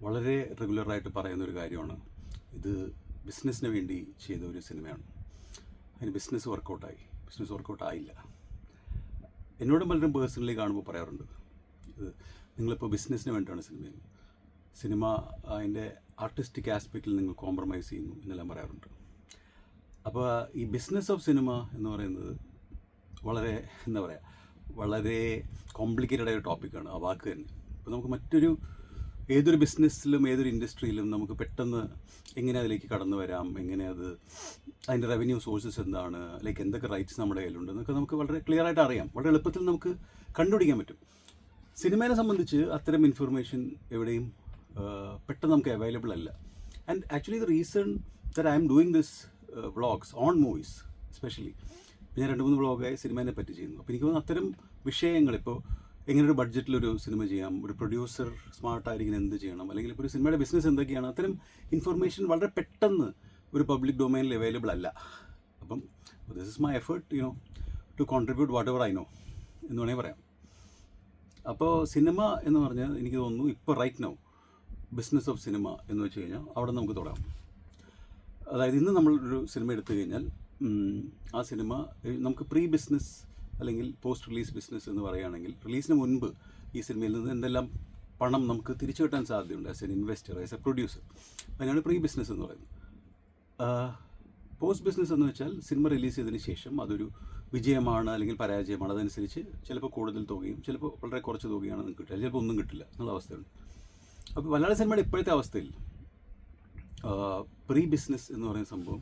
വളരെ റെഗുലറായിട്ട് പറയുന്നൊരു കാര്യമാണ്. ഇത് ബിസിനസ്സിന് വേണ്ടി ചെയ്ത ഒരു സിനിമയാണ്. അതിന് ബിസിനസ് വർക്കൗട്ടായില്ല. എന്നോടും പലരും പേഴ്സണലി കാണുമ്പോൾ പറയാറുണ്ട്, ഇത് നിങ്ങളിപ്പോൾ ബിസിനസ്സിന് വേണ്ടിയാണ് സിനിമ അതിൻ്റെ ആർട്ടിസ്റ്റിക് ആസ്പെക്റ്റിൽ നിങ്ങൾ കോംപ്രമൈസ് ചെയ്യുന്നു എന്നെല്ലാം പറയാറുണ്ട്. അപ്പോൾ ഈ ബിസിനസ് ഓഫ് സിനിമ എന്ന് പറയുന്നത് വളരെ വളരെ കോംപ്ലിക്കേറ്റഡ് ആയ ഒരു ടോപ്പിക്കാണ്. ആ വാക്ക് തന്നെ. ഇപ്പോൾ നമുക്ക് ഏതൊരു ബിസിനസ്സിലും ഏതൊരു ഇൻഡസ്ട്രിയിലും നമുക്ക് പെട്ടെന്ന് എങ്ങനെ അതിലേക്ക് കടന്നു വരാം, എങ്ങനെ അതിൻ്റെ റവന്യൂ സോഴ്സസ് എന്താണ്, ലൈക്ക് എന്തൊക്കെ റൈറ്റ്സ് നമ്മുടെ കയ്യിലുണ്ട് എന്നൊക്കെ നമുക്ക് വളരെ ക്ലിയർ ആയിട്ട് അറിയാം. വളരെ എളുപ്പത്തിൽ നമുക്ക് കണ്ടുപിടിക്കാൻ പറ്റും. സിനിമയെ സംബന്ധിച്ച് അത്തരം ഇൻഫർമേഷൻ എവിടെയും പെട്ടെന്ന് നമുക്ക് അവൈലബിൾ അല്ല. And actually the reason that I am doing this vlogs on movies especially, ഞാൻ 2-3 വ്ളോഗായി സിനിമേനെ പറ്റി ചെയ്യുന്നു. അപ്പോൾ എനിക്ക് തോന്നുന്നു അത്തരം വിഷയങ്ങൾ, ഇപ്പോൾ എങ്ങനെ ഒരു ബഡ്ജറ്റിലൊരു സിനിമ ചെയ്യാം, ഒരു പ്രൊഡ്യൂസർ സ്മാർട്ടായിരിക്കും എന്ത് ചെയ്യണം, അല്ലെങ്കിൽ ഇപ്പോൾ ഒരു സിനിമയുടെ ബിസിനസ് എന്തൊക്കെയാണ്, അത്തരം ഇൻഫർമേഷൻ വളരെ പെട്ടെന്ന് ഒരു പബ്ലിക് ഡൊമൈനിൽ അവൈലബിൾ അല്ല. അപ്പം this is my effort to contribute whatever I know എന്ന് വേണമെങ്കിൽ പറയാം. അപ്പോൾ സിനിമ എന്ന് പറഞ്ഞാൽ എനിക്ക് തോന്നുന്നു ഇപ്പോൾ right now business of cinema എന്ന് വെച്ച് കഴിഞ്ഞാൽ അവിടെ നമുക്ക് തുടങ്ങാം. അതായത് ഇന്ന് നമ്മളൊരു സിനിമ എടുത്തു കഴിഞ്ഞാൽ ആ സിനിമ നമുക്ക് പ്രീ ബിസിനസ് അല്ലെങ്കിൽ പോസ്റ്റ് റിലീസ് ബിസിനസ് എന്ന് പറയുകയാണെങ്കിൽ, റിലീസിന് മുൻപ് ഈ സിനിമയിൽ നിന്ന് എന്തെല്ലാം പണം നമുക്ക് തിരിച്ചു കിട്ടാൻ സാധ്യതയുണ്ട് as an investor, as a producer. അതിനാണ് പ്രീ ബിസിനസ് എന്ന് പറയുന്നത്. പോസ്റ്റ് ബിസിനസ് എന്ന് വെച്ചാൽ സിനിമ റിലീസ് ചെയ്തതിന് ശേഷം അതൊരു വിജയമാണ് അല്ലെങ്കിൽ പരാജയമാണ്, അതനുസരിച്ച് ചിലപ്പോൾ കൂടുതൽ തുകയും ചിലപ്പോൾ വളരെ കുറച്ച് തുകയാണ് നിങ്ങൾക്ക് കിട്ടുക, ചിലപ്പോൾ ഒന്നും കിട്ടില്ല എന്നുള്ള അവസ്ഥയുണ്ട്. അപ്പോൾ മലയാള സിനിമയുടെ ഇപ്പോഴത്തെ അവസ്ഥയിൽ പ്രീ ബിസിനസ് എന്ന് പറയുന്ന സംഭവം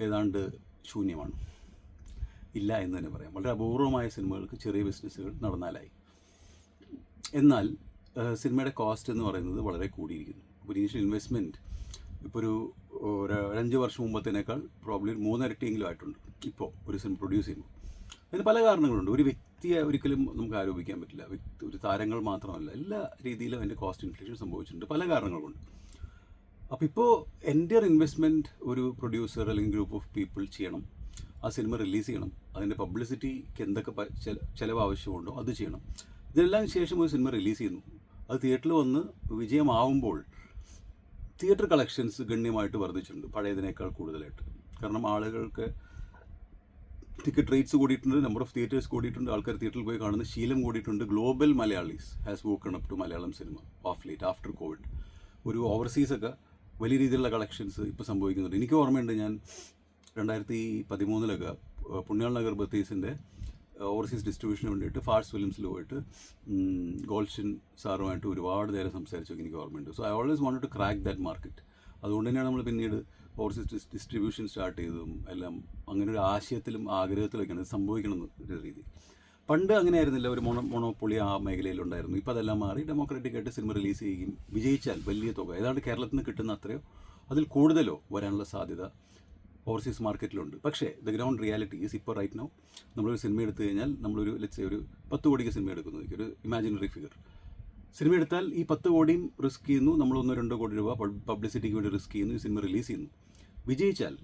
ഏതാണ്ട് ശൂന്യമാണ്, ഇല്ല എന്ന് തന്നെ പറയാം. വളരെ അപൂർവമായ സിനിമകൾക്ക് ചെറിയ ബിസിനസ്സുകൾ നടന്നാലായി. എന്നാൽ സിനിമയുടെ കോസ്റ്റ് എന്ന് പറയുന്നത് വളരെ കൂടിയിരിക്കുന്നു. ഒരു ഇനീഷ്യൽ ഇൻവെസ്റ്റ്മെൻറ്റ് ഇപ്പോൾ ഒരു 5 വർഷം മുമ്പത്തേനേക്കാൾ പ്രോബ്ലി 3 ഇരട്ടിയെങ്കിലും ആയിട്ടുണ്ട് ഇപ്പോൾ ഒരു സിനിമ പ്രൊഡ്യൂസ് ചെയ്യുമ്പോൾ. അതിന് പല കാരണങ്ങളുണ്ട്. ഒരു വ്യക്തിയെ ഒരിക്കലും നമുക്ക് ആരോപിക്കാൻ പറ്റില്ല. ഒരു താരങ്ങൾ മാത്രമല്ല, എല്ലാ രീതിയിലും അതിൻ്റെ കോസ്റ്റ് ഇൻഫ്ലേഷൻ സംഭവിച്ചിട്ടുണ്ട് പല കാരണങ്ങൾ കൊണ്ട്. അപ്പോൾ ഇപ്പോൾ എൻ്റെ ഒരു ഇൻവെസ്റ്റ്മെൻറ്റ് ഒരു പ്രൊഡ്യൂസർ അല്ലെങ്കിൽ ഗ്രൂപ്പ് ഓഫ് പീപ്പിൾ ചെയ്യണം, ആ സിനിമ റിലീസ് ചെയ്യണം, അതിൻ്റെ പബ്ലിസിറ്റിക്ക് എന്തൊക്കെ ചിലവ് ആവശ്യമുണ്ടോ അത് ചെയ്യണം. ഇതെല്ലാം ശേഷം ഒരു സിനിമ റിലീസ് ചെയ്യുന്നു, അത് തിയേറ്ററിൽ വന്ന് വിജയമാവുമ്പോൾ തിയേറ്റർ കളക്ഷൻസ് ഗണ്യമായിട്ട് വർദ്ധിച്ചിട്ടുണ്ട് പഴയതിനേക്കാൾ കൂടുതലായിട്ട്. കാരണം ആളുകൾക്ക് ടിക്കറ്റ് റേറ്റ്സ് കൂടിയിട്ടുണ്ട്, നമ്പർ ഓഫ് തിയേറ്റേഴ്സ് കൂടിയിട്ടുണ്ട്, ആൾക്കാർ തിയേറ്ററിൽ പോയി കാണുന്ന ശീലം കൂടിയിട്ടുണ്ട്. Global Malayalis has woken up to Malayalam cinema of late after Covid. ഒരു ഓവർസീസൊക്കെ വലിയ രീതിയിലുള്ള കളക്ഷൻസ് ഇപ്പോൾ സംഭവിക്കുന്നുണ്ട്. എനിക്ക് ഓർമ്മയുണ്ട്, ഞാൻ 2013 പുണ്യാൾ നഗർ ബത്തീസിൻ്റെ ഓവർസീസ് ഡിസ്ട്രിബ്യൂഷന് വേണ്ടിയിട്ട് ഫാസ്റ്റ് ഫിലിംസിൽ പോയിട്ട് ഗോൾഷൻ സാറുമായിട്ട് ഒരുപാട് നേരം സംസാരിച്ചൊക്കെ എനിക്ക് ഓർമ്മയുണ്ട്. So I always wanted to crack that market. അതുകൊണ്ട് തന്നെയാണ് നമ്മൾ പിന്നീട് ഓവർസീസ് ഡിസ്ട്രിബ്യൂഷൻ സ്റ്റാർട്ട് ചെയ്തതും എല്ലാം. അങ്ങനെ ഒരു ആശയത്തിലും ആഗ്രഹത്തിലൊക്കെയാണ് ഇത് സംഭവിക്കണമെന്ന് ഒരു രീതി. പണ്ട് അങ്ങനെ ആയിരുന്നില്ല, ഒരു മോണോപ്പൊളി ആ മേഖലയിലുണ്ടായിരുന്നു. ഇപ്പോൾ അതെല്ലാം മാറി ഡെമോക്രാറ്റിക് ആയിട്ട് സിനിമ റിലീസ് ചെയ്യുകയും വിജയിച്ചാൽ വലിയ തുക, ഏതാണ്ട് കേരളത്തിൽ നിന്ന് കിട്ടുന്ന അത്രയോ അതിൽ കൂടുതലോ വരാനുള്ള സാധ്യത ഓവർസീസ് മാർക്കറ്റിലുണ്ട്. പക്ഷേ ദ ഗ്രൗണ്ട് റിയാലിറ്റി ഈസ് ഇപ്പോൾ റൈറ്റ് നൗ നമ്മളൊരു സിനിമ എടുത്തു കഴിഞ്ഞാൽ, നമ്മളൊരു ലെറ്റ്സ് ഒരു 10 കോടിക്ക് സിനിമ എടുക്കുന്നു, ഒരു ഇമാജിനറി ഫിഗർ സിനിമ എടുത്താൽ ഈ 10 കോടിയും റിസ്ക് ചെയ്യുന്നു, നമ്മൾ 1-2 കോടി രൂപ പബ്ലിസിറ്റിക്ക് വേണ്ടി റിസ്ക് ചെയ്യുന്നു, ഈ സിനിമ റിലീസ് ചെയ്യുന്നു. വിജയിച്ചാൽ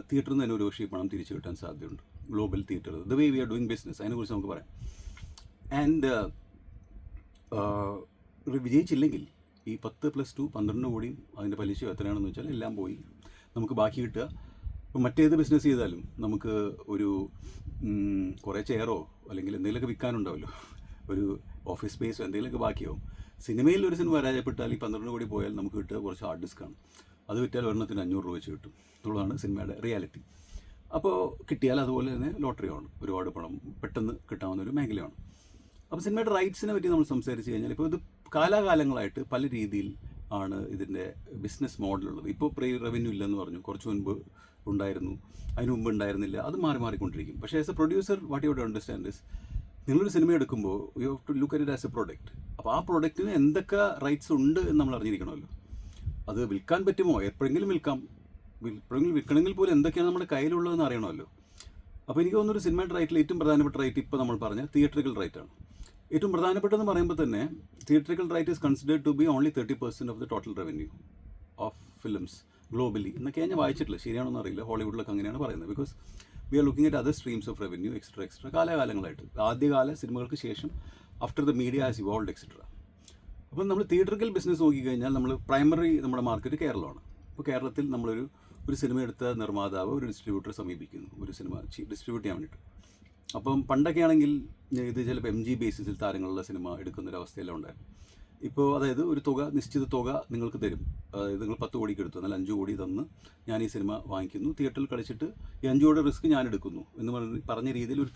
തിയേറ്ററിൽ നിന്ന് തന്നെ ഒരു പക്ഷേ പണം തിരിച്ചു കിട്ടാൻ സാധ്യതയുണ്ട്. Global theatre, the way we are doing business, അതിനെക്കുറിച്ച് നമുക്ക് പറയാം. ആൻഡ് വിജയിച്ചില്ലെങ്കിൽ ഈ 10+2 12 കോടിയും അതിൻ്റെ പലിശ എത്രയാണെന്ന് വെച്ചാൽ എല്ലാം പോയി, നമുക്ക് ബാക്കി കിട്ടുക. ഇപ്പോൾ മറ്റേത് ബിസിനസ് ചെയ്താലും നമുക്ക് ഒരു കുറേ ചെയറോ അല്ലെങ്കിൽ എന്തെങ്കിലുമൊക്കെ വിൽക്കാനുണ്ടാവുമല്ലോ, ഒരു ഓഫീസ് സ്പേസോ എന്തെങ്കിലുമൊക്കെ ബാക്കിയാവും. സിനിമയിൽ ഒരു സിനിമ പരാജയപ്പെട്ടാൽ ഈ 12 കോടി പോയാൽ നമുക്ക് കിട്ടുക കുറച്ച് ഹാർഡ് ഡിസ്ക്കാണ്. അത് വിറ്റാൽ ഒരെണ്ണത്തിന് 500 രൂപ വെച്ച് കിട്ടും എന്നുള്ളതാണ് സിനിമയുടെ റിയാലിറ്റി. അപ്പോൾ കിട്ടിയാൽ അതുപോലെ തന്നെ ലോട്ടറിയാണ്, ഒരുപാട് പണം പെട്ടെന്ന് കിട്ടാവുന്ന ഒരു മേഖലയാണ്. അപ്പോൾ സിനിമയുടെ റൈറ്റ്സിനെ പറ്റി നമ്മൾ സംസാരിച്ച് കഴിഞ്ഞാൽ, ഇപ്പോൾ ഇത് കാലാകാലങ്ങളായിട്ട് പല രീതിയിൽ ആണ് ഇതിൻ്റെ ബിസിനസ് മോഡലുള്ളത്. ഇപ്പോൾ പ്രീ റവന്യൂ ഇല്ലെന്ന് പറഞ്ഞു, കുറച്ച് മുൻപ് ഉണ്ടായിരുന്നു, അതിന് മുമ്പ് ഉണ്ടായിരുന്നില്ല, അത് മാറിക്കൊണ്ടിരിക്കും. പക്ഷേ as a producer what you to understand is, നിങ്ങളൊരു സിനിമ എടുക്കുമ്പോൾ you have to look at it as a product. അപ്പോൾ ആ പ്രോഡക്റ്റിന് എന്തൊക്കെ റൈറ്റ്സ് ഉണ്ട് എന്ന് നമ്മൾ അറിഞ്ഞിരിക്കണമല്ലോ. അത് വിൽക്കാൻ പറ്റുമോ, എപ്പോഴെങ്കിലും വിൽക്കണമെങ്കിൽ പോലും എന്തൊക്കെയാണ് നമ്മുടെ കയ്യിലുള്ളതെന്ന് അറിയണമല്ലോ. അപ്പോൾ എനിക്ക് തോന്നുന്നൊരു സിനിമയുടെ റൈറ്റിൽ ഏറ്റവും പ്രധാനപ്പെട്ട റൈറ്റ് ഇപ്പോൾ നമ്മൾ പറഞ്ഞ തിയേറ്ററിക്കൽ റൈറ്റാണ്. ഏറ്റവും പ്രധാനപ്പെട്ടതെന്ന് പറയുമ്പോൾ തന്നെ theatrical right is considered to be only 30% of the total revenue of films globally എന്നൊക്കെ ഞാൻ വായിച്ചിട്ടില്ല, ശരിയാണെന്ന് അറിയില്ല. ഹോളിവുഡിലൊക്കെ അങ്ങനെയാണ് പറയുന്നത്. Because we are looking at other streams of revenue extra കാലാകാലങ്ങളായിട്ട്, ആദ്യകാല സിനിമകൾക്ക് ശേഷം after the media has evolved etcetera. അപ്പം നമ്മൾ തിയേറ്ററിക്കൽ ബിസിനസ് നോക്കിക്കഴിഞ്ഞാൽ നമ്മൾ പ്രൈമറി നമ്മുടെ മാർക്കറ്റ് കേരളമാണ്. അപ്പോൾ കേരളത്തിൽ ഒരു സിനിമ എടുത്ത നിർമ്മാതാവ് ഒരു ഡിസ്ട്രിബ്യൂട്ടറെ സമീപിക്കുന്നു ഒരു സിനിമ ഡിസ്ട്രിബ്യൂട്ട് ചെയ്യാൻ വേണ്ടിയിട്ട്. അപ്പം പണ്ടൊക്കെ ആണെങ്കിൽ ഇത് ചിലപ്പോൾ MG ബേസിസിൽ താരങ്ങളുള്ള സിനിമ എടുക്കുന്നൊരവസ്ഥയെല്ലാം ഉണ്ടായിരുന്നു. ഇപ്പോൾ അതായത് ഒരു നിശ്ചിത തുക നിങ്ങൾക്ക് തരും. അതായത് നിങ്ങൾ 10 കോടിക്ക് എടുത്തു, എന്നാൽ 5 കോടി തന്ന് ഞാൻ ഈ സിനിമ വാങ്ങിക്കുന്നു, തിയേറ്ററിൽ കളിച്ചിട്ട് ഈ 5 കോടി റിസ്ക് ഞാൻ എടുക്കുന്നു എന്ന് പറഞ്ഞ രീതിയിൽ ഒരു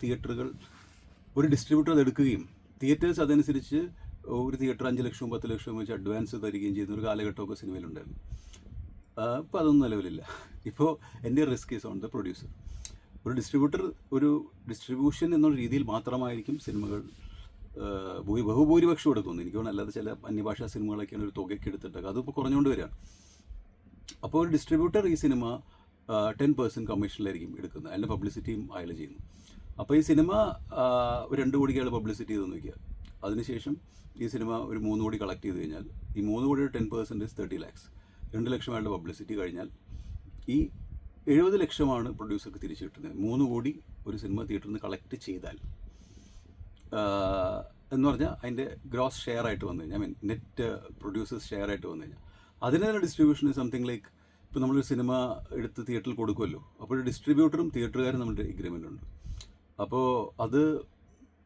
ഡിസ്ട്രിബ്യൂട്ടർ അത് എടുക്കുകയും തിയേറ്റേഴ്സ് അതനുസരിച്ച് ഒരു തിയേറ്റർ 5 ലക്ഷവും 10 ലക്ഷവും വെച്ച് അഡ്വാൻസ് തരികയും ചെയ്യുന്ന ഒരു കാലഘട്ടമൊക്കെ സിനിമയിലുണ്ടായിരുന്നു. ഇപ്പോൾ അതൊന്നും നിലവിലില്ല. ഇപ്പോൾ എൻ്റെ risk is on the producer. ഒരു ഡിസ്ട്രിബ്യൂഷൻ എന്നുള്ള രീതിയിൽ മാത്രമായിരിക്കും സിനിമകൾ ബഹുഭൂരിപക്ഷം എടുക്കുന്നു എനിക്ക് തോന്നുന്നു. അല്ലാതെ ചില അന്യഭാഷാ സിനിമകളൊക്കെയാണ് ഒരു തുകയ്ക്ക് എടുത്തിട്ടൊക്കെ അതിപ്പോൾ കുറഞ്ഞുകൊണ്ട് വരികയാണ്. അപ്പോൾ ഒരു ഡിസ്ട്രിബ്യൂട്ടർ ഈ സിനിമ 10% കമ്മീഷനിലായിരിക്കും എടുക്കുന്നത്, അതിൻ്റെ പബ്ലിസിറ്റിയും അയാൾ ചെയ്യുന്നു. അപ്പോൾ ഈ സിനിമ ഒരു 2 കോടിക്ക് അയാൾ പബ്ലിസിറ്റി ചെയ്തെന്ന് വയ്ക്കുക. അതിനുശേഷം ഈ സിനിമ ഒരു 3 കോടി കളക്ട് ചെയ്ത് കഴിഞ്ഞാൽ ഈ 3 കോടിയുടെ 10% 30 lakhs, 2 ലക്ഷം അയാളുടെ പബ്ലിസിറ്റി കഴിഞ്ഞാൽ ഈ 70 ലക്ഷമാണ് പ്രൊഡ്യൂസർക്ക് തിരിച്ചു കിട്ടുന്നത്. 3 കോടി ഒരു സിനിമ തിയേറ്ററിൽ നിന്ന് കളക്ട് ചെയ്താൽ എന്ന് പറഞ്ഞാൽ അതിൻ്റെ ഗ്രോസ് ഷെയർ ആയിട്ട് വന്നു കഴിഞ്ഞാൽ നെറ്റ് പ്രൊഡ്യൂസേഴ്സ് ഷെയർ ആയിട്ട് വന്നു കഴിഞ്ഞാൽ അതിന് തന്നെ ഡിസ്ട്രിബ്യൂഷൻ സംതിങ് ലൈക്ക് ഇപ്പോൾ നമ്മളൊരു സിനിമ എടുത്ത് തിയേറ്ററിൽ കൊടുക്കുമല്ലോ, അപ്പോൾ ഡിസ്ട്രിബ്യൂട്ടറും തിയേറ്ററുകാരും നമ്മുടെ എഗ്രിമെൻ്റ് ഉണ്ട്. അപ്പോൾ അത്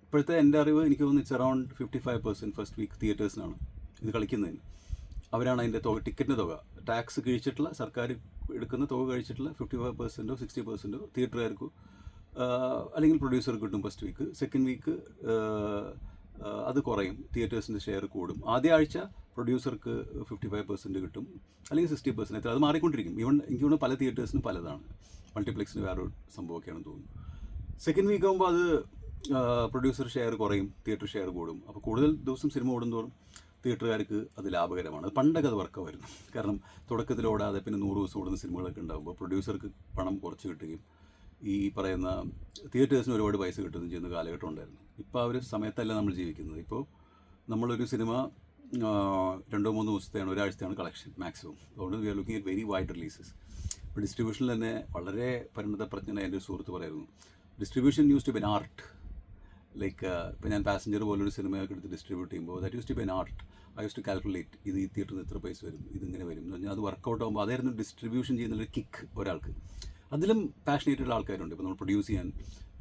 ഇപ്പോഴത്തെ എൻ്റെ അറിവ് എനിക്ക് തോന്നുന്നു ഇറ്റ്സ് അറൗണ്ട് 55% ഫസ്റ്റ് വീക്ക് തിയേറ്റേഴ്സിനാണ് ഇത് കളിക്കുന്നതിന്. അവരാണ് അതിൻ്റെ ടിക്കറ്റിൻ്റെ തുക ടാക്സ് കഴിച്ചിട്ടുള്ള സർക്കാർ എടുക്കുന്ന തുക കഴിച്ചിട്ടുള്ള 55%ഓ 60%ഓ തിയേറ്ററുകാർക്ക് അല്ലെങ്കിൽ പ്രൊഡ്യൂസർക്ക് കിട്ടും ഫസ്റ്റ് വീക്ക്. സെക്കൻഡ് വീക്ക് അത് കുറയും, തിയേറ്റേഴ്സിൻ്റെ ഷെയർ കൂടും. ആദ്യ ആഴ്ച പ്രൊഡ്യൂസർക്ക് 55% കിട്ടും, അല്ലെങ്കിൽ 60%. എത്ര അത് മാറിക്കൊണ്ടിരിക്കും. എനിക്ക് തോന്നുന്നു പല തിയേറ്റേഴ്സിനും പലതാണ്. മൾട്ടിപ്ലെക്സിന് വേറൊരു സംഭവമൊക്കെയാണെന്ന് തോന്നുന്നു. സെക്കൻഡ് വീക്ക് ആകുമ്പോൾ അത് പ്രൊഡ്യൂസർ ഷെയർ കുറയും, തിയേറ്റർ ഷെയർ കൂടും. അപ്പോൾ കൂടുതൽ ദിവസം സിനിമ ഓടുന്തോറും തിയേറ്ററുകാർക്ക് അത് ലാഭകരമാണ്. പണ്ടൊക്കെ അത് വർക്കായിരുന്നു. കാരണം തുടക്കത്തിൽ ഓടാതെ പിന്നെ 100 ദിവസം ഓടുന്ന സിനിമകളൊക്കെ ഉണ്ടാകുമ്പോൾ പ്രൊഡ്യൂസർക്ക് പണം കുറച്ച് കിട്ടുകയും ഈ പറയുന്ന തിയേറ്റേഴ്സിന് ഒരുപാട് പൈസ കിട്ടുകയും ചെയ്യുന്ന കാലഘട്ടം ഉണ്ടായിരുന്നു. ഇപ്പോൾ ആ ഒരു സമയത്തല്ല നമ്മൾ ജീവിക്കുന്നത്. ഇപ്പോൾ നമ്മളൊരു സിനിമ 2-3 ദിവസത്തെയാണ്, ഒരാഴ്ചത്തെയാണ് കളക്ഷൻ മാക്സിമം. അതുകൊണ്ട് we are looking at very wide releases. ഇപ്പോൾ ഡിസ്ട്രിബ്യൂഷനിൽ തന്നെ വളരെ പരിണതപ്രജ്ഞനായ എൻ്റെ ഒരു സുഹൃത്ത് പറയായിരുന്നു, distribution use to be an art. Like ഇപ്പോൾ ഞാൻ പാസഞ്ചർ പോലൊരു സിനിമയൊക്കെ എടുത്ത് ഡിസ്ട്രിബ്യൂട്ട് ചെയ്യുമ്പോൾ that use to be an art. I use to calculate ഇത് ഈ തിയേറ്ററിൽ നിന്ന് എത്ര പൈസ വരും, ഇതിങ്ങനെ വരും എന്ന് പറഞ്ഞാൽ അത് വർക്കൗട്ട് ആകുമ്പോൾ അതായിരുന്നു ഡിസ്ട്രിബ്യൂഷൻ ചെയ്യുന്നൊരു കിക്ക് ഒരാൾക്ക്. അതിലും പാഷനേറ്റഡ് ആൾക്കാരുണ്ട്. ഇപ്പോൾ നമ്മൾ പ്രൊഡ്യൂസ് ചെയ്യാൻ,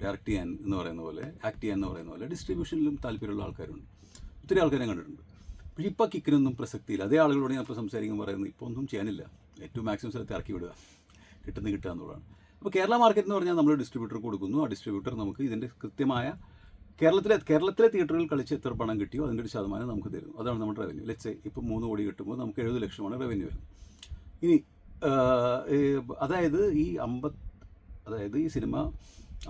ഡയറക്റ്റ് ചെയ്യാൻ എന്ന് പറയുന്ന പോലെ, ആക്ട് ചെയ്യാൻ എന്ന് പറയുന്ന പോലെ ഡിസ്ട്രിബ്യൂഷനിലും താല്പര്യമുള്ള ആൾക്കാരുണ്ട്. ഒത്തിരി ആൾക്കാരെ കണ്ടിട്ടുണ്ട്. പക്ഷേ ഇപ്പോൾ കിക്കിനൊന്നും പ്രസക്തിയില്ല. അതേ ആളുകളോട് ഞാൻ ഇപ്പോൾ സംസാരിക്കുമ്പോൾ പറയുന്നത് ഇപ്പോൾ ഒന്നും ചെയ്യാനില്ല, ഏറ്റവും മാക്സിമം സ്ഥലത്ത് ഇറക്കി വിടുക, കിട്ടുക എന്നുള്ളതാണ്. അപ്പോൾ കേരള മാർക്കറ്റ് എന്ന് പറഞ്ഞാൽ നമ്മൾ ഡിസ്ട്രിബ്യൂട്ടർ കൊടുക്കുന്നു. ആ ഡിസ്ട്രിബ്യൂട്ടർ നമുക്ക് ഇതിൻ്റെ കൃത്യമായ കേരളത്തിലെ തിയേറ്ററുകൾ കളിച്ച് എത്ര പണം കിട്ടിയോ അതിൻ്റെ ഒരു ശതമാനം നമുക്ക് തരുന്നു. അതാണ് നമ്മുടെ റവന്യൂ. ലെറ്റ്സ് സേ ഇപ്പോൾ 3 കോടി കിട്ടുമ്പോൾ നമുക്ക് 70 ലക്ഷമാണ് റവന്യൂ വരുന്നത്. ഇനി അതായത് ഈ സിനിമ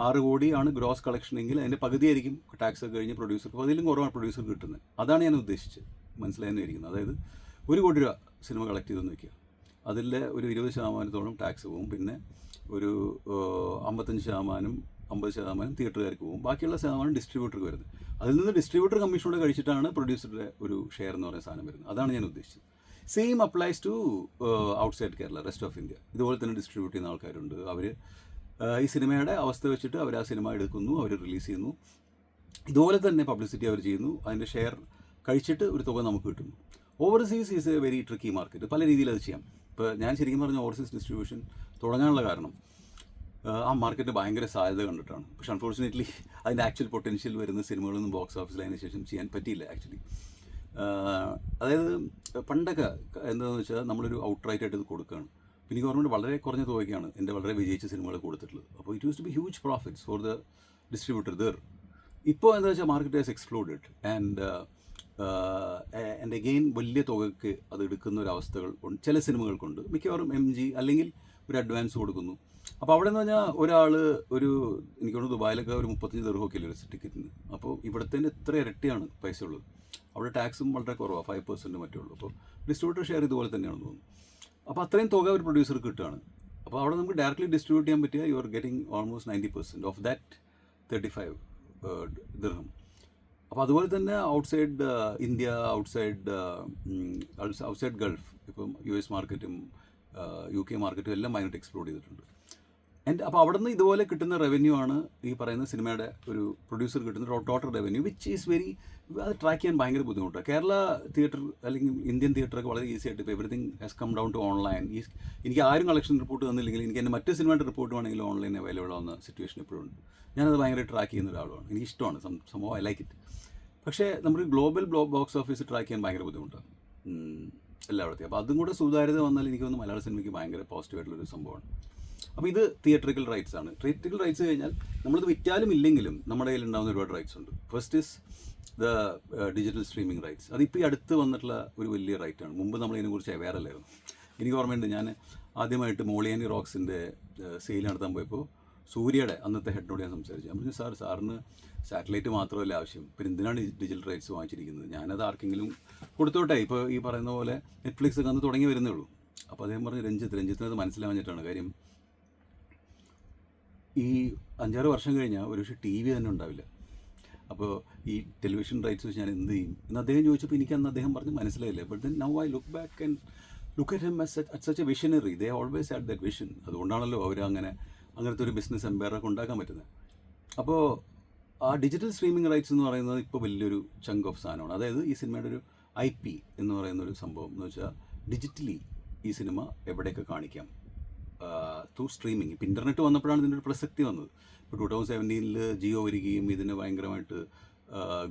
6 കോടിയാണ് ഗ്രോസ് കളക്ഷൻ എങ്കിൽ അതിൻ്റെ പകുതിയായിരിക്കും ടാക്സ് ഒക്കെ കഴിഞ്ഞ് പ്രൊഡ്യൂസർക്ക്, അതിലും കുറവാണ് പ്രൊഡ്യൂസർക്ക് കിട്ടുന്നത്. അതാണ് ഞാൻ ഉദ്ദേശിച്ചത്, മനസ്സിലായെന്ന് ഇരിക്കുന്നത്. അതായത് 1 കോടി രൂപ സിനിമ കളക്ട് ചെയ്തെന്ന് വയ്ക്കുക, അതിൽ ഒരു 20% ടാക്സ് പോകും, പിന്നെ ഒരു 50% തിയേറ്ററുകാർക്ക് പോകും, ബാക്കിയുള്ള ശതമാനം ഡിസ്ട്രിബ്യൂട്ടർക്ക് വരുന്നത്. അതിൽ നിന്ന് ഡിസ്ട്രിബ്യൂട്ടർ കമ്മീഷനോടെ കഴിച്ചിട്ടാണ് പ്രൊഡ്യൂസറുടെ ഒരു ഷെയർ എന്ന് പറയുന്ന സാധനം വരുന്നത്. അതാണ് ഞാൻ ഉദ്ദേശിച്ചത്. Same applies to outside Kerala, rest of India. ഇതുപോലെ തന്നെ ഡിസ്ട്രിബ്യൂട്ട് ചെയ്യുന്ന ആൾക്കാരുണ്ട്. അവർ ഈ സിനിമയുടെ അവസ്ഥ വെച്ചിട്ട് അവർ ആ സിനിമ എടുക്കുന്നു, അവർ റിലീസ് ചെയ്യുന്നു. ഇതുപോലെ തന്നെ പബ്ലിസിറ്റി അവർ ചെയ്യുന്നു, അതിൻ്റെ ഷെയർ കഴിച്ചിട്ട് ഒരു തുക നമുക്ക് കിട്ടുന്നു. Overseas is A very tricky market. പല രീതിയിൽ അത് ചെയ്യാം. ഇപ്പോൾ ഞാൻ ശരിക്കും പറഞ്ഞ ഓവർസീസ് ഡിസ്ട്രിബ്യൂഷൻ തുടങ്ങാനുള്ള കാരണം ആ മാർക്കറ്റ് ഭയങ്കര സാധ്യത കണ്ടിട്ടാണ്. പക്ഷേ അൺഫോർച്ചുനേറ്റ്ലി അതിൻ്റെ ആക്ച്വൽ പൊട്ടൻഷ്യൽ വരുന്ന സിനിമകളൊന്നും ബോക്സ് ഓഫീസിൽ അതിന് ശേഷം ചെയ്യാൻ പറ്റിയില്ല ആക്ച്വലി. അതായത് പണ്ടൊക്കെ എന്താണെന്ന് വെച്ചാൽ നമ്മളൊരു ഔട്ട്റൈറ്റായിട്ട് ഇത് കൊടുക്കുകയാണ്. പിന്നെ ഗവൺമെൻറ് വളരെ കുറഞ്ഞ തുകയ്ക്കാണ് എൻ്റെ വളരെ വിജയിച്ച സിനിമകൾ കൊടുത്തിട്ടുള്ളത്. അപ്പോൾ it use to be huge profits for the distributor ദർ. ഇപ്പോൾ എന്താ വെച്ചാൽ market has exploded and again വലിയ തുകയ്ക്ക് അത് എടുക്കുന്ന ഒരു അവസ്ഥകൾ ചില സിനിമകൾക്കുണ്ട്. മിക്കവാറും MG അല്ലെങ്കിൽ ഒരു അഡ്വാൻസ് കൊടുക്കുന്നു. അപ്പോൾ അവിടെ എന്ന് പറഞ്ഞാൽ ഒരാൾ എനിക്ക് തോന്നുന്നു ദുബായിലൊക്കെ ഒരു 35 ദിർഹമൊക്കെ ഒരു ടിക്കറ്റിന്. അപ്പോൾ ഇവിടുത്തെ ഇത്ര ഇരട്ടിയാണ് പൈസ ഉള്ളത്. അവിടെ ടാക്സും വളരെ കുറവാണ്, 5% മറ്റേ ഉള്ളൂ. അപ്പോൾ ഡിസ്ട്രിബ്യൂട്ടർ ഷെയർ ഇതുപോലെ തന്നെയാണെന്ന് തോന്നുന്നു. അപ്പോൾ അത്രയും തുക ഒരു പ്രൊഡ്യൂസർക്ക് കിട്ടുകയാണ്. അപ്പോൾ അവിടെ നമുക്ക് ഡയറക്റ്റ്ലി ഡിസ്ട്രിബ്യൂട്ട് ചെയ്യാൻ പറ്റിയ you are getting almost 90% of that 35 ദിർഹം. അപ്പോൾ അതുപോലെ തന്നെ ഔട്ട്സൈഡ് ഇന്ത്യ, ഔട്ട്സൈഡ് ഗൾഫ്, ഇപ്പം US മാർക്കറ്റും UK മാർക്കറ്റും എല്ലാം ഭയങ്കരമായിട്ട് എക്സ്പ്ലോർ ചെയ്തിട്ടുണ്ട്. അപ്പോൾ അവിടെ നിന്ന് ഇതുപോലെ കിട്ടുന്ന റവന്യൂ ആണ് ഈ പറയുന്ന സിനിമയുടെ ഒരു പ്രൊഡ്യൂസർ കിട്ടുന്ന total revenue, which is very, അത് ട്രാക്ക് ചെയ്യാൻ ഭയങ്കര ബുദ്ധിമുട്ടാണ്. കേരള തിയേറ്റർ അല്ലെങ്കിൽ ഇന്ത്യൻ തിയേറ്ററൊക്കെ വളരെ ഈസി ആയിട്ട് ഇപ്പോൾ everything has come down to online. എനിക്ക് ആരും കളക്ഷൻ റിപ്പോർട്ട് തന്നില്ലെങ്കിൽ എനിക്ക് എൻ്റെ മറ്റ് സിനിമയുടെ റിപ്പോർട്ട് വേണമെങ്കിൽ ഓൺലൈൻ അവൈലബിൾ ആവുന്ന സിറ്റുവേഷൻ എപ്പോഴും ഉണ്ട്. ഞാനത് ഭയങ്കര ട്രാക്ക് ചെയ്യുന്ന ഒരാളാണ്, എനിക്കിഷ്ടമാണ് സംഭവം, ഐ ലൈക്ക് ഇറ്റ്. പക്ഷേ നമുക്ക് ഗ്ലോബൽ ബോക്സ് ഓഫീസ് ട്രാക്ക് ചെയ്യാൻ ഭയങ്കര ബുദ്ധിമുട്ടാണ് എല്ലായിടത്തും. അപ്പോൾ അതും കൂടെ സുതാര്യത വന്നാൽ എനിക്ക് തോന്നുന്നു മലയാള സിനിമയ്ക്ക് ഭയങ്കര പോസിറ്റീവായിട്ടുള്ളൊരു സംഭവമാണ്. അപ്പോൾ ഇത് തിയേറ്ററിക്കൽ റൈറ്റ്സ് ആണ്. തിയേറ്ററിക്കൽ റൈറ്റ്സ് കഴിഞ്ഞാൽ നമ്മളിത് വിറ്റാലും ഇല്ലെങ്കിലും നമ്മുടെ കയ്യിൽ ഉണ്ടാകുന്ന ഒരുപാട് റൈറ്റ്സ് ഉണ്ട്. First is the digital streaming rights. അതിപ്പോൾ ഈ അടുത്ത് വന്നിട്ടുള്ള ഒരു വലിയ റൈറ്റാണ്. മുമ്പ് നമ്മൾ ഇതിനെക്കുറിച്ച് അവെയർ അല്ലായിരുന്നു. എനിക്ക് ഓർമ്മയുണ്ട്, ഞാൻ ആദ്യമായിട്ട് മോളിയാനി റോക്സിൻ്റെ സെയിൽ നടത്താൻ പോയപ്പോൾ സൂര്യയുടെ അന്നത്തെ ഹെഡിനോട് ഞാൻ സംസാരിച്ചു. ഞാൻ പറഞ്ഞു, സാറിന് സാറ്റലൈറ്റ് മാത്രമല്ല ആവശ്യം, പിന്നെ എന്തിനാണ് ഡിജിറ്റൽ റൈറ്റ്സ് വാങ്ങിച്ചിരിക്കുന്നത്, ഞാനത് ആർക്കെങ്കിലും കൊടുത്തോട്ടെ, ഇപ്പോൾ ഈ പറയുന്ന പോലെ നെറ്റ്ഫ്ലിക്സ് ഒക്കെ അന്ന് തുടങ്ങി വരുന്നേ ഉള്ളൂ. അപ്പോൾ അദ്ദേഹം പറഞ്ഞ്, രഞ്ജിത്തിനത് മനസ്സിലാവാഞ്ഞിട്ടാണ്. കാര്യം ഈ 5-6 വർഷം കഴിഞ്ഞാൽ ഒരു പക്ഷേ ടി വി തന്നെ ഉണ്ടാവില്ല. അപ്പോൾ ഈ ടെലിവിഷൻ റൈറ്റ്സ് വെച്ച് ഞാൻ എന്ത് ചെയ്യും എന്ന് അദ്ദേഹം ചോദിച്ചപ്പോൾ എനിക്ക് അന്ന് അദ്ദേഹം പറഞ്ഞ് മനസ്സിലായില്ല. But then now I look back and look at him at such A visionary. They always had that vision. അതുകൊണ്ടാണല്ലോ അവർ അങ്ങനത്തെ ഒരു ബിസിനസ് എംപയറൊക്കെ ഉണ്ടാക്കാൻ പറ്റുന്നത്. അപ്പോൾ ആ ഡിജിറ്റൽ സ്ട്രീമിംഗ് റൈറ്റ്സ് എന്ന് പറയുന്നത് ഇപ്പോൾ വലിയൊരു ചങ്ക് ഓഫ് സാധനമാണ്. അതായത് ഈ സിനിമയുടെ ഒരു IP എന്ന് പറയുന്ന ഒരു സംഭവം എന്ന് വെച്ചാൽ ഡിജിറ്റലി ഈ സിനിമ എവിടെയൊക്കെ കാണിക്കാം ത്രൂ സ്ട്രീമിംഗ്. ഇപ്പോൾ ഇൻ്റർനെറ്റ് വന്നപ്പോഴാണ് ഇതിൻ്റെ ഒരു പ്രസക്തി വന്നത്. ഇപ്പോൾ 2017 ജിയോ വരികയും ഇതിന് ഭയങ്കരമായിട്ട്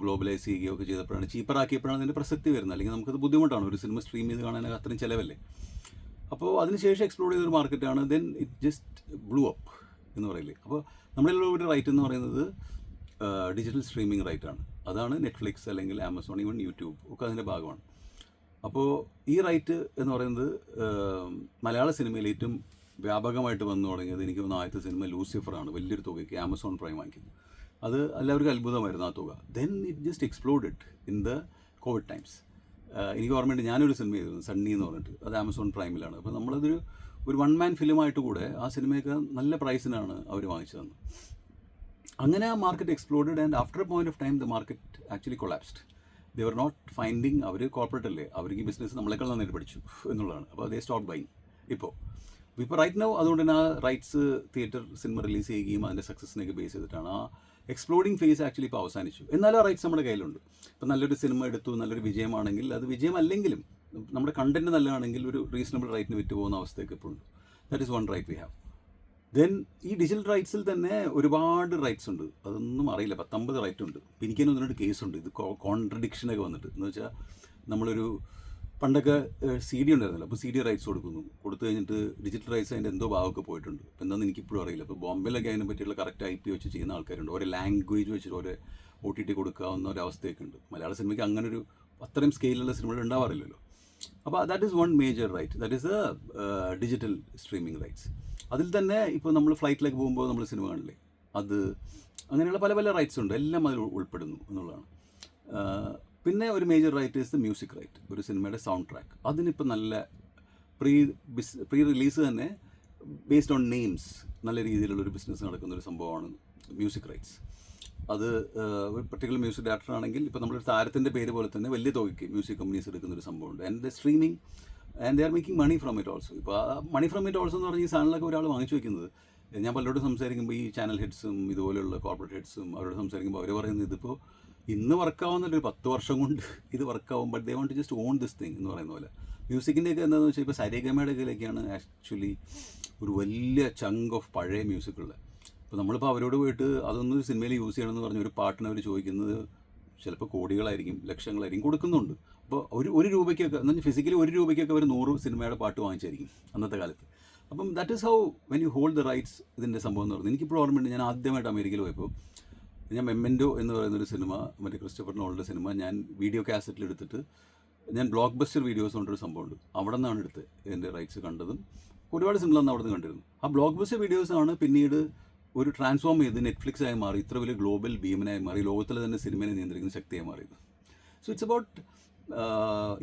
ഗ്ലോബലൈസ് ചെയ്യുകയും ഒക്കെ ചെയ്തപ്പോഴാണ്, ചീപ്പറാക്കിയപ്പോഴാണ് അതിൻ്റെ പ്രസക്തി വരുന്നത്. അല്ലെങ്കിൽ നമുക്കത് ബുദ്ധിമുട്ടാണ്, ഒരു സിനിമ സ്ട്രീം ചെയ്ത് കാണാനൊക്കെ അത്രയും ചിലവല്ലേ. അപ്പോൾ അതിനുശേഷം എക്സ്പ്ലോർ ചെയ്തൊരു മാർക്കറ്റാണ്. Then it just blew up എന്ന് പറയില്ലേ. അപ്പോൾ നമ്മളുള്ള ഒരു റൈറ്റ് എന്ന് പറയുന്നത് ഡിജിറ്റൽ സ്ട്രീമിംഗ് റൈറ്റാണ്. അതാണ് നെറ്റ്ഫ്ലിക്സ് അല്ലെങ്കിൽ ആമസോൺ, ഈവൻ യൂട്യൂബ് ഒക്കെ അതിൻ്റെ ഭാഗമാണ്. അപ്പോൾ ഈ റൈറ്റ് എന്ന് പറയുന്നത് മലയാള സിനിമയിൽ ഏറ്റവും വ്യാപകമായിട്ട് വന്നു തുടങ്ങിയത് എനിക്ക് തോന്നുന്നു ആദ്യത്തെ സിനിമ ലൂസിഫറാണ്. വലിയൊരു തുകയ്ക്ക് ആമസോൺ പ്രൈം വാങ്ങിക്കുന്നത്. അത് എല്ലാവർക്കും അത്ഭുതമായിരുന്നു ആ തുക. Then it just exploded in the Covid times. എനിക്ക് ഓർമ്മയുണ്ട്, ഞാനൊരു സിനിമ ചെയ്തിരുന്നു സണ്ണി എന്ന് പറഞ്ഞിട്ട്, അത് ആമസോൺ പ്രൈമിലാണ്. അപ്പോൾ നമ്മളതൊരു 1 മാൻ ഫിലിമായിട്ട് കൂടെ ആ സിനിമയൊക്കെ നല്ല പ്രൈസിനാണ് അവർ വാങ്ങിച്ചു തന്നത്. അങ്ങനെ ആ market exploded and after a point of time the market actually collapsed. They were not finding, അവർ കോർപ്പറേറ്റ് അല്ലേ, അവർക്ക് ഈ ബിസിനസ് നമ്മളെക്കാൾ നന്നായിട്ട് പഠിച്ചു എന്നുള്ളതാണ്. അപ്പോൾ ദേ സ്റ്റോപ്പ് ബൈങ്. ഇപ്പോൾ റൈറ്റ് നൗ അതുകൊണ്ട് തന്നെ ആ റൈറ്റ്സ് തിയേറ്റർ സിനിമ റിലീസ് ചെയ്യുകയും അതിൻ്റെ സക്സസിനെയൊക്കെ ബേസ് ചെയ്തിട്ടാണ് ആ എക്സ്പ്ലോഡിങ് ഫേസ് ആക്ച്വലി ഇപ്പോൾ അവസാനിച്ചു. എന്നാലും ആ റൈറ്റ്സ് നമ്മുടെ കയ്യിലുണ്ട്. ഇപ്പോൾ നല്ലൊരു സിനിമ എടുത്തു, നല്ലൊരു വിജയമാണെങ്കിൽ, അത് വിജയമല്ലെങ്കിലും നമ്മുടെ കണ്ടന്റ് നല്ലതാണെങ്കിൽ ഒരു റീസണബിൾ റൈറ്റിന് വിറ്റ് പോകുന്ന അവസ്ഥയൊക്കെ ഇപ്പോൾ ഉണ്ട്. That is one right we have. Then ഈ ഡിജിറ്റൽ റൈറ്റ്സിൽ തന്നെ ഒരുപാട് റൈറ്റ്സ് ഉണ്ട്. അതൊന്നും അറിയില്ല, 19 റൈറ്റ് ഉണ്ട്. എനിക്ക് തന്നെ 1-2 കേസുണ്ട് ഇത് കോൺട്രഡിക്ഷനൊക്കെ വന്നിട്ട്. എന്ന് വെച്ചാൽ നമ്മളൊരു പണ്ടൊക്കെ CD ഉണ്ടായിരുന്നല്ലോ, അപ്പോൾ CD റൈറ്റ്സ് കൊടുത്തു കഴിഞ്ഞിട്ട് ഡിജിറ്റൽ റൈറ്റ്സ് അതിൻ്റെ എന്തോ ഭാഗമൊക്കെ പോയിട്ടുണ്ട്. അപ്പോൾ എന്താണെന്ന് എനിക്കിപ്പോഴും അറിയില്ല. ഇപ്പോൾ ബോംബെയിലൊക്കെ അതിനെ പറ്റിയുള്ള കറക്റ്റ് IP വെച്ച് ചെയ്യുന്ന ആൾക്കാരുണ്ട്. ഓരോ ലാംഗ്വേജ് വെച്ചിട്ട് ഓരോ OTT കൊടുക്കാവുന്ന ഒരു അവസ്ഥയൊക്കെ ഉണ്ട്. മലയാള സിനിമയ്ക്ക് അങ്ങനെ ഒരു അത്രയും സ്കെയിലുള്ള സിനിമകൾ ഉണ്ടാവാറില്ലല്ലോ. അപ്പോൾ that is one major right, that is digital streaming rights. അതിൽ തന്നെ ഇപ്പോൾ നമ്മൾ ഫ്ലൈറ്റിലേക്ക് പോകുമ്പോൾ നമ്മൾ സിനിമ കാണില്ലേ, അത് അങ്ങനെയുള്ള പല പല റൈറ്റ്സ് ഉണ്ട്, എല്ലാം അതിൽ ഉൾപ്പെടുന്നു എന്നുള്ളതാണ്. പിന്നെ ഒരു major right is the music right. ഒരു സിനിമയുടെ സൗണ്ട് ട്രാക്ക് അതിനിപ്പോൾ നല്ല പ്രീ റിലീസ് തന്നെ ബേസ്ഡ് ഓൺ നെയിംസ് നല്ല രീതിയിലുള്ളൊരു ബിസിനസ് നടക്കുന്നൊരു സംഭവമാണ് മ്യൂസിക് റൈറ്റ്സ്. അത് ഒരു പർട്ടിക്കുലർ മ്യൂസിക് ഡയറക്ടർ ആണെങ്കിൽ ഇപ്പോൾ നമ്മളൊരു താരത്തിൻ്റെ പേര് പോലെ തന്നെ വലിയ തുകയ്ക്ക് മ്യൂസിക് കമ്പനീസ് എടുക്കുന്നൊരു സംഭവമുണ്ട്. And the streaming and they are making money from it also. ഇപ്പോൾ ആ മണി ഫ്രം ഇറ്റ് ഓൾസോ എന്ന് പറഞ്ഞാൽ ഈ സാധനങ്ങളൊക്കെ ഒരാൾ വാങ്ങിച്ചു വയ്ക്കുന്നത്, ഞാൻ പലരോടും സംസാരിക്കുമ്പോൾ ഈ ചാനൽ ഹെഡ്സും ഇതുപോലെയുള്ള കോർപ്പറേറ്റ് ഹെഡ്സും അവരോട് സംസാരിക്കുമ്പോൾ അവർ പറയുന്നത് ഇതിപ്പോൾ ഇന്ന് വർക്കാവുന്നൊരു 10 വർഷം കൊണ്ട് ഇത് വർക്കാവും, but they want to just own this thing എന്ന് പറയുന്ന പോലെ. മ്യൂസിക്കിൻ്റെയൊക്കെ എന്താണെന്ന് വെച്ചാൽ ഇപ്പോൾ സരിഗമയുടെ കയ്യിലേക്കാണ് ആക്ച്വലി ഒരു വലിയ ചങ്ക് ഓഫ് പഴയ മ്യൂസിക്കുള്ളത്. അപ്പോൾ നമ്മളിപ്പോൾ അവരോട് പോയിട്ട് അതൊന്ന് സിനിമയിൽ യൂസ് ചെയ്യണമെന്ന് പറഞ്ഞ് ഒരു പാട്ടിന് അവർ ചോദിക്കുന്നത് ചിലപ്പോൾ കോടികളായിരിക്കും, ലക്ഷങ്ങളായിരിക്കും കൊടുക്കുന്നുണ്ട്. അപ്പോൾ ഒരു രൂപയ്ക്കൊക്കെ എന്ന് പറഞ്ഞാൽ ഫിസിക്കലി 1 രൂപയ്ക്കൊക്കെ അവർ 100 സിനിമയുടെ പാട്ട് വാങ്ങിച്ചായിരിക്കും അന്നത്തെ കാലത്ത്. അപ്പം that is how when you hold the rights ഇതിൻ്റെ സംഭവം എന്ന് പറയുന്നത്. എനിക്കിപ്പോൾ ഓർമ്മയുണ്ട്, ഞാൻ ആദ്യമായിട്ട് അമേരിക്കയിൽ പോയപ്പോൾ ഞാൻ മെമ്മൻറ്റോ എന്ന് പറയുന്നൊരു സിനിമ, മറ്റേ ക്രിസ്റ്റഫർ നോളൻ്റെ സിനിമ, ഞാൻ വീഡിയോ കാസറ്റിൽ എടുത്തിട്ട് ഞാൻ ബ്ലോക്ക് ബസ്റ്റർ വീഡിയോസ് കൊണ്ടൊരു സംഭവമുണ്ട്, അവിടെ നിന്നാണ് എടുത്ത് എൻ്റെ റൈറ്റ്സ് കണ്ടതും ഒരുപാട് സിനിമ അവിടെ നിന്ന് കണ്ടിരുന്നു. ആ ബ്ലോക്ക് ബസ്റ്റർ വീഡിയോസാണ് പിന്നീട് ഒരു ട്രാൻസ്ഫോം ചെയ്ത് നെറ്റ്ഫ്ലിക്സ് ആയി മാറി, ഇത്ര വലിയ ഗ്ലോബൽ ഭീമനായി മാറി, ലോകത്തിലെ തന്നെ സിനിമയെ നിയന്ത്രിക്കുന്ന ശക്തിയായി മാറിയത്. സോ ഇറ്റ്സ് അബൌട്ട്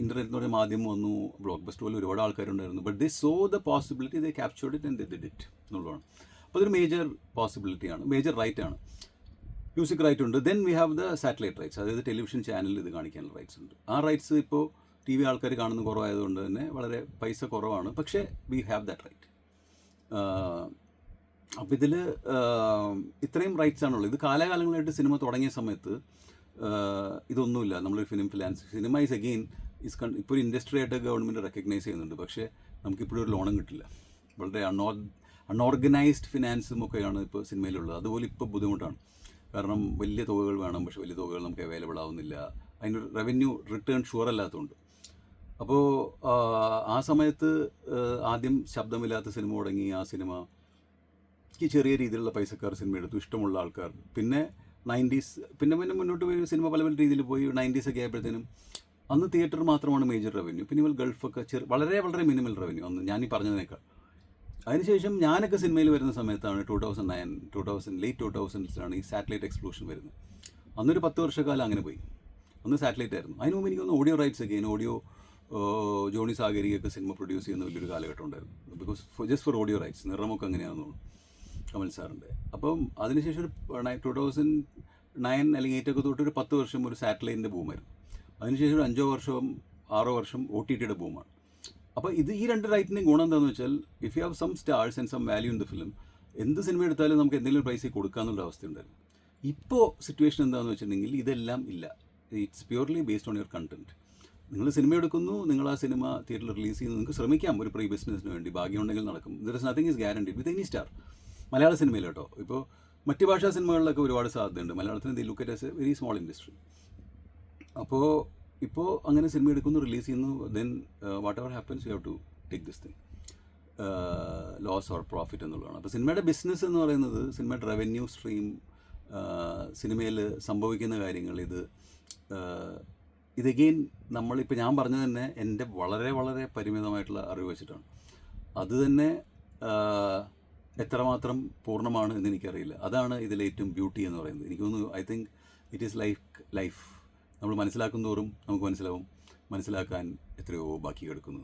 ഇൻ്റർനെറ്റ് എന്ന് പറയുന്ന മാധ്യമം വന്നു, ബ്ലോക്ക് ബസ്റ്റർ പോലെ ഒരുപാട് ആൾക്കാരുണ്ടായിരുന്നു, but they saw the possibility, they captured it and they did it എന്നുള്ളതാണ്. അപ്പോൾ അതൊരു മേജർ പോസിബിലിറ്റിയാണ്, മേജർ റൈറ്റ് ആണ്. മ്യൂസിക് റൈറ്റ് ഉണ്ട്. Then we have the satellite rights, അതായത് ടെലിവിഷൻ ചാനലിൽ ഇത് കാണിക്കാനുള്ള റൈറ്റ്സ് ഉണ്ട്. ആ റൈറ്റ്സ് ഇപ്പോൾ TV ആൾക്കാർ കാണുന്ന കുറവായതുകൊണ്ട് തന്നെ വളരെ പൈസ കുറവാണ്, പക്ഷേ വി ഹാവ് ദാറ്റ് റൈറ്റ്. അപ്പോൾ ഇതിൽ ഇത്രയും റൈറ്റ്സ് ആണുള്ളത്. ഇത് കാലാകാലങ്ങളായിട്ട് സിനിമ തുടങ്ങിയ സമയത്ത് ഇതൊന്നുമില്ല. നമ്മളൊരു സിനിമ ഈസ് അഗെയിൻ ഇപ്പോൾ ഒരു ഇൻഡസ്ട്രി ആയിട്ട് ഗവൺമെൻറ് റെക്കഗ്നൈസ് ചെയ്യുന്നുണ്ട്. പക്ഷേ നമുക്കിപ്പോഴും ഒരു ലോണും കിട്ടില്ല. വളരെ അൺഓർഗനൈസ്ഡ് ഫിനാൻസും ഒക്കെയാണ് ഇപ്പോൾ സിനിമയിലുള്ളത്. അതുപോലെ ഇപ്പോൾ ബുദ്ധിമുട്ടാണ്. കാരണം വലിയ തുകകൾ വേണം, പക്ഷേ വലിയ തുകകൾ നമുക്ക് അവൈലബിൾ ആവുന്നില്ല. അതിനൊരു റവന്യൂ റിട്ടേൺ ഷുവർ അല്ലാത്തതുകൊണ്ട്. അപ്പോൾ ആ സമയത്ത് ആദ്യം ശബ്ദമില്ലാത്ത സിനിമ തുടങ്ങി. ആ സിനിമയ്ക്ക് ചെറിയ രീതിയിലുള്ള പൈസക്കാർ സിനിമ എടുത്തു, ഇഷ്ടമുള്ള ആൾക്കാർ. പിന്നെ 90s, പിന്നെ മുന്നോട്ട് പോയി സിനിമ പല പല രീതിയിൽ പോയി. 90s ഒക്കെ ആയപ്പോഴത്തേനും അന്ന് തിയേറ്റർ മാത്രമാണ് മേജർ റവന്യൂ. പിന്നെ ഇവർ ഗൾഫൊക്കെ വളരെ വളരെ മിനിമൽ റവന്യൂ അന്ന് ഞാനീ പറഞ്ഞതിനേക്കാൾ. അതിനുശേഷം ഞാനൊക്കെ സിനിമയിൽ വരുന്ന സമയത്താണ് 2009, ലേറ്റ് 2000s ഈ സാറ്റലൈറ്റ് എക്സ്പ്ലോഷൻ വരുന്നത്. അന്നൊരു 10 വർഷക്കാലം അങ്ങനെ പോയി. അന്ന് സാറ്റലൈറ്റ് ആയിരുന്നു. അതിന് മുമ്പ് എനിക്കൊന്ന് ഓഡിയോ റൈറ്റ്സ് ഒക്കെ ജോണി സാഗരിയൊക്കെ സിനിമ പ്രൊഡ്യൂസ് ചെയ്യുന്ന വലിയൊരു കാലഘട്ടം ഉണ്ടായിരുന്നു. Because just for audio rights. നിറമൊക്കെ അങ്ങനെയാണെന്ന് തോന്നുന്നു കമൽ സാറിൻ്റെ. അപ്പം അതിനുശേഷം ഒരു 2009 അല്ലെങ്കിൽ 8 ഒക്കെ തൊട്ട് ഒരു 10 വർഷം ഒരു സാറ്റലൈറ്റിൻ്റെ ബൂമായിരുന്നു. അതിനുശേഷം ഒരു 5 വർഷം 6 വർഷം OTTയുടെ ബൂമാണ്. അപ്പോൾ ഈ രണ്ട് റൈറ്റിൻ്റെയും ഗുണം എന്താണെന്ന് വെച്ചാൽ, if you have some stars and some value in the film, എന്ത് സിനിമ എടുത്താലും നമുക്ക് എന്തെങ്കിലും പൈസ കൊടുക്കാമെന്നുള്ള അവസ്ഥയുണ്ടായിരുന്നു. ഇപ്പോൾ സിറ്റുവേഷൻ എന്താണെന്ന് വെച്ചിട്ടുണ്ടെങ്കിൽ ഇതെല്ലാം ഇല്ല. It's purely based on your content. നിങ്ങൾ സിനിമ എടുക്കുന്നു, നിങ്ങൾ ആ സിനിമ തിയേറ്ററിൽ റിലീസ് ചെയ്യുന്നു. നിങ്ങൾക്ക് ശ്രമിക്കാം ഒരു പ്രീ ബിസിനസ്സിന് വേണ്ടി. ഭാഗ്യമുണ്ടെങ്കിൽ നടക്കും. There is nothing is guarantee with any star. മലയാള സിനിമയിൽ കേട്ടോ. ഇപ്പോൾ മറ്റ് ഭാഷാ സിനിമകളിലൊക്കെ ഒരുപാട് സാധ്യതയുണ്ട്. മലയാളത്തിന് the look at as a very small industry. അപ്പോൾ അങ്ങനെ സിനിമ എടുക്കുന്നു, റിലീസ് ചെയ്യുന്നു. Then whatever happens you have to take this thing, loss or profit എന്നുള്ളതാണ്. അപ്പോൾ സിനിമയുടെ ബിസിനസ് എന്ന് പറയുന്നത്, സിനിമയുടെ റവന്യൂ സ്ട്രീം, സിനിമയിൽ സംഭവിക്കുന്ന കാര്യങ്ങൾ, ഇത് അഗെയിൻ നമ്മളിപ്പോൾ ഞാൻ പറഞ്ഞത് തന്നെ എൻ്റെ വളരെ വളരെ പരിമിതമായിട്ടുള്ള അറിവ് വെച്ചിട്ടാണ്. അത് തന്നെ എത്രമാത്രം പൂർണ്ണമാണ് എന്ന് എനിക്കറിയില്ല. അതാണ് ഇതിലെ ഏറ്റവും ബ്യൂട്ടി എന്ന് പറയുന്നത്. എനിക്ക് തോന്നുന്നു, I think it is life. നമ്മൾ മനസ്സിലാക്കും തോറും നമുക്ക് മനസ്സിലാവും മനസ്സിലാക്കാൻ എത്രയോ ബാക്കി കിടക്കുന്നു.